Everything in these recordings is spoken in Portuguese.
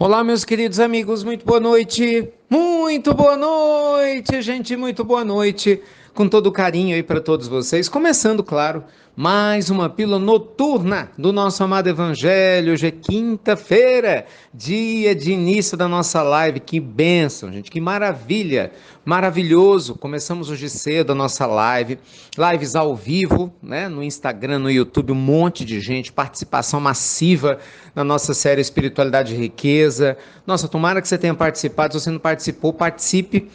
Olá, meus queridos amigos, muito boa noite. Muito boa noite, gente, muito boa noite. Com todo carinho aí para todos vocês. Começando, claro, mais uma pílula noturna do nosso amado Evangelho. Hoje é quinta-feira, dia de início da nossa live. Que bênção, gente, que maravilha, maravilhoso. Começamos hoje cedo a nossa live, lives ao vivo, né, no Instagram, no YouTube, um monte de gente, participação massiva na nossa série Espiritualidade e Riqueza. Nossa, tomara que você tenha participado. Se você não participou, participe.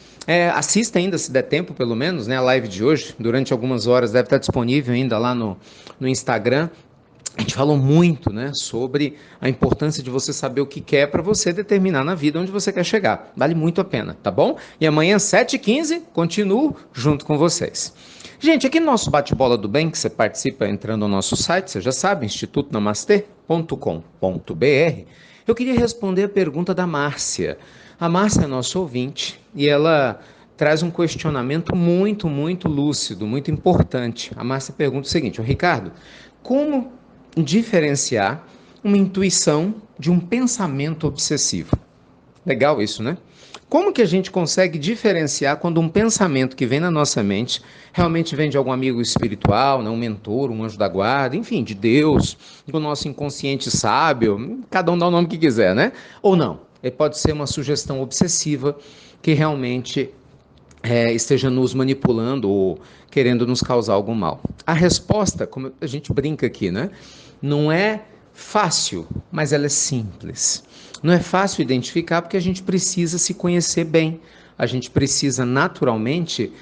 Assista ainda, se der tempo, pelo menos, né, a live de hoje. Durante algumas horas deve estar disponível ainda lá no Instagram. A gente falou muito, né, sobre a importância de você saber o que quer para você determinar na vida onde você quer chegar. Vale muito a pena, tá bom? E amanhã, 7h15, continuo junto com vocês. Gente, aqui no nosso bate-bola do bem, que você participa entrando no nosso site, você já sabe, institutonamastê.com.br, eu queria responder a pergunta da Márcia. A Márcia é nossa ouvinte e ela traz um questionamento muito, muito lúcido, muito importante. A Márcia pergunta o seguinte: Ricardo, como diferenciar uma intuição de um pensamento obsessivo? Legal isso, né? Como que a gente consegue diferenciar quando um pensamento que vem na nossa mente realmente vem de algum amigo espiritual, né? Um mentor, um anjo da guarda, enfim, de Deus, do nosso inconsciente sábio, cada um dá o nome que quiser, né? Ou não? Ele pode ser uma sugestão obsessiva que realmente esteja nos manipulando ou querendo nos causar algum mal. A resposta, como a gente brinca aqui, né? Não é fácil, mas ela é simples. Não é fácil identificar porque a gente precisa se conhecer bem. A gente precisa naturalmente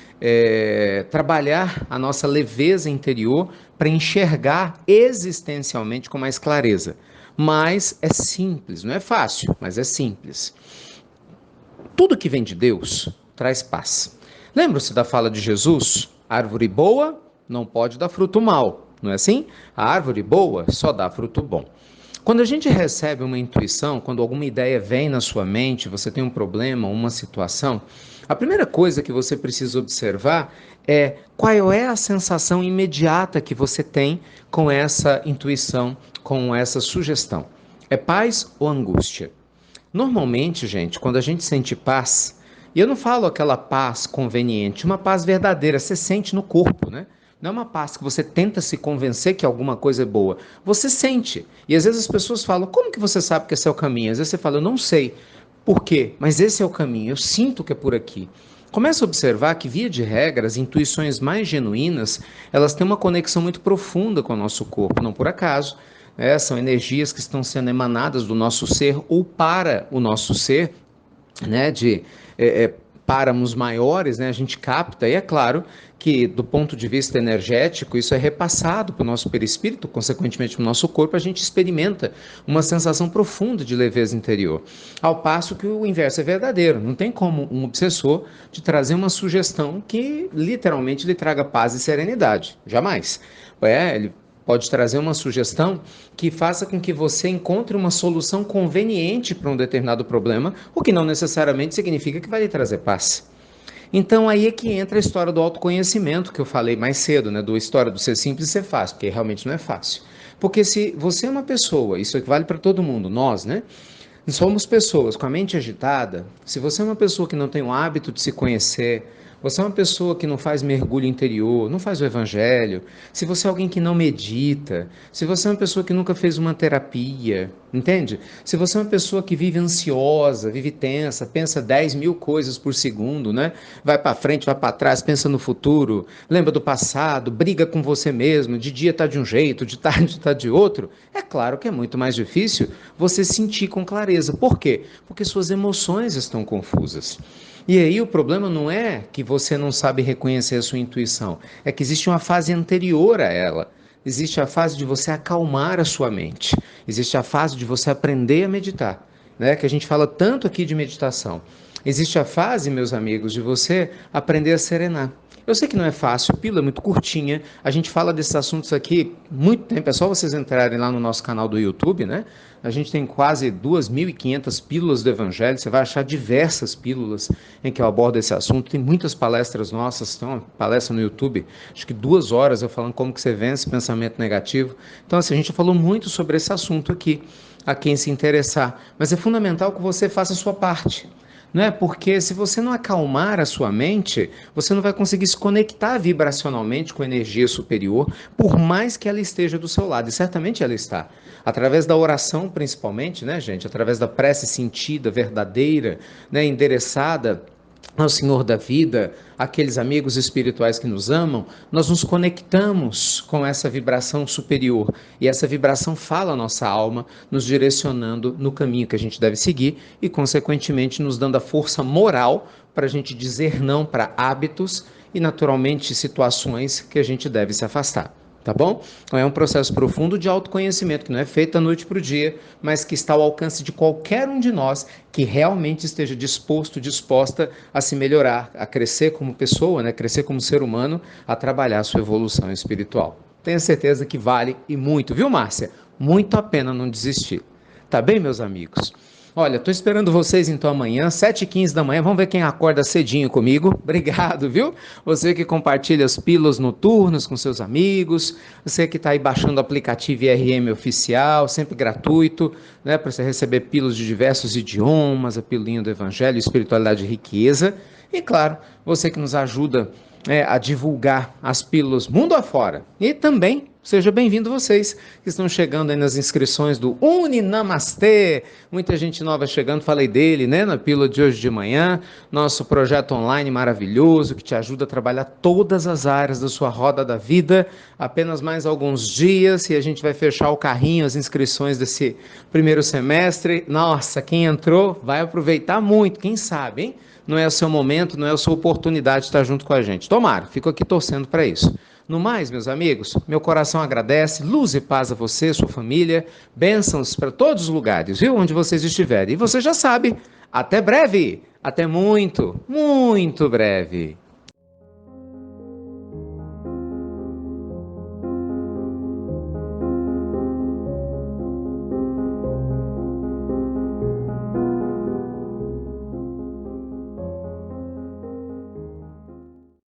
trabalhar a nossa leveza interior para enxergar existencialmente com mais clareza. Mas é simples, não é fácil, mas é simples. Tudo que vem de Deus traz paz. Lembra-se da fala de Jesus? Árvore boa não pode dar fruto mau, não é assim? A árvore boa só dá fruto bom. Quando a gente recebe uma intuição, quando alguma ideia vem na sua mente, você tem um problema, uma situação, a primeira coisa que você precisa observar é qual é a sensação imediata que você tem com essa intuição, com essa sugestão. É paz ou angústia? Normalmente, gente, quando a gente sente paz, e eu não falo aquela paz conveniente, uma paz verdadeira, você sente no corpo, né? Não é uma paz que você tenta se convencer que alguma coisa é boa. Você sente. E às vezes as pessoas falam: como que você sabe que esse é o caminho? Às vezes você fala: eu não sei. Por quê? Mas esse é o caminho. Eu sinto que é por aqui. Começa a observar que, via de regra, as intuições mais genuínas, elas têm uma conexão muito profunda com o nosso corpo, não por acaso. São energias que estão sendo emanadas do nosso ser ou para o nosso ser, né, de páramos maiores, né, a gente capta, e é claro que do ponto de vista energético isso é repassado para o nosso perispírito, consequentemente para o nosso corpo, a gente experimenta uma sensação profunda de leveza interior, ao passo que o inverso é verdadeiro. Não tem como um obsessor te trazer uma sugestão que literalmente lhe traga paz e serenidade, jamais. Ele pode trazer uma sugestão que faça com que você encontre uma solução conveniente para um determinado problema, o que não necessariamente significa que vai lhe trazer paz. Então aí é que entra a história do autoconhecimento que eu falei mais cedo, né? Do história do ser simples e ser fácil, porque realmente não é fácil. Porque se você é uma pessoa, isso vale para todo mundo, nós, né? Somos pessoas com a mente agitada. Se você é uma pessoa que não tem o hábito de se conhecer, você é uma pessoa que não faz mergulho interior, não faz o evangelho, se você é alguém que não medita, se você é uma pessoa que nunca fez uma terapia, entende? Se você é uma pessoa que vive ansiosa, vive tensa, pensa 10.000 coisas por segundo, né? Vai para frente, vai para trás, pensa no futuro, lembra do passado, briga com você mesmo, de dia tá de um jeito, de tarde tá de outro, é claro que é muito mais difícil você sentir com clareza. Por quê? Porque suas emoções estão confusas. E aí o problema não é que você não sabe reconhecer a sua intuição, é que existe uma fase anterior a ela. Existe a fase de você acalmar a sua mente. Existe a fase de você aprender a meditar, né? Que a gente fala tanto aqui de meditação. Existe a fase, meus amigos, de você aprender a serenar. Eu sei que não é fácil, a pílula é muito curtinha, a gente fala desses assuntos aqui muito tempo, é só vocês entrarem lá no nosso canal do YouTube, né? A gente tem quase 2.500 pílulas do Evangelho, você vai achar diversas pílulas em que eu abordo esse assunto, tem muitas palestras nossas, tem uma palestra no YouTube, acho que 2 horas eu falando como que você vence pensamento negativo. Então, assim, a gente falou muito sobre esse assunto aqui, a quem se interessar, mas é fundamental que você faça a sua parte. Não é? Porque se você não acalmar a sua mente, você não vai conseguir se conectar vibracionalmente com a energia superior, por mais que ela esteja do seu lado. E certamente ela está. Através da oração, principalmente, né, gente? Através da prece sentida, verdadeira, né, endereçada ao Senhor da vida, aqueles amigos espirituais que nos amam, nós nos conectamos com essa vibração superior. E essa vibração fala a nossa alma, nos direcionando no caminho que a gente deve seguir e, consequentemente, nos dando a força moral para a gente dizer não para hábitos e, naturalmente, situações que a gente deve se afastar. Tá bom? Então é um processo profundo de autoconhecimento que não é feito da noite para o dia, mas que está ao alcance de qualquer um de nós que realmente esteja disposto, disposta a se melhorar, a crescer como pessoa, né? Crescer como ser humano, a trabalhar a sua evolução espiritual. Tenho certeza que vale e muito, viu, Márcia? Muito a pena não desistir. Tá bem, meus amigos? Olha, estou esperando vocês então amanhã, 7h15 da manhã. Vamos ver quem acorda cedinho comigo. Obrigado, viu? Você que compartilha as pílulas noturnas com seus amigos, você que está aí baixando o aplicativo IRM oficial, sempre gratuito, né? Para você receber pílulas de diversos idiomas, a pilulinha do Evangelho, espiritualidade e riqueza. E claro, você que nos ajuda a divulgar as pílulas mundo afora. E também seja bem-vindo vocês que estão chegando aí nas inscrições do Uninamastê. Muita gente nova chegando, falei dele, né, na pílula de hoje de manhã. Nosso projeto online maravilhoso que te ajuda a trabalhar todas as áreas da sua roda da vida. Apenas mais alguns dias e a gente vai fechar o carrinho, as inscrições desse primeiro semestre. Nossa, quem entrou vai aproveitar muito, quem sabe, hein? Não é o seu momento, não é a sua oportunidade de estar junto com a gente. Tomara, fico aqui torcendo para isso. No mais, meus amigos, meu coração agradece, luz e paz a você, sua família, bênçãos para todos os lugares, viu? Onde vocês estiverem. E você já sabe, até breve, até muito, muito breve.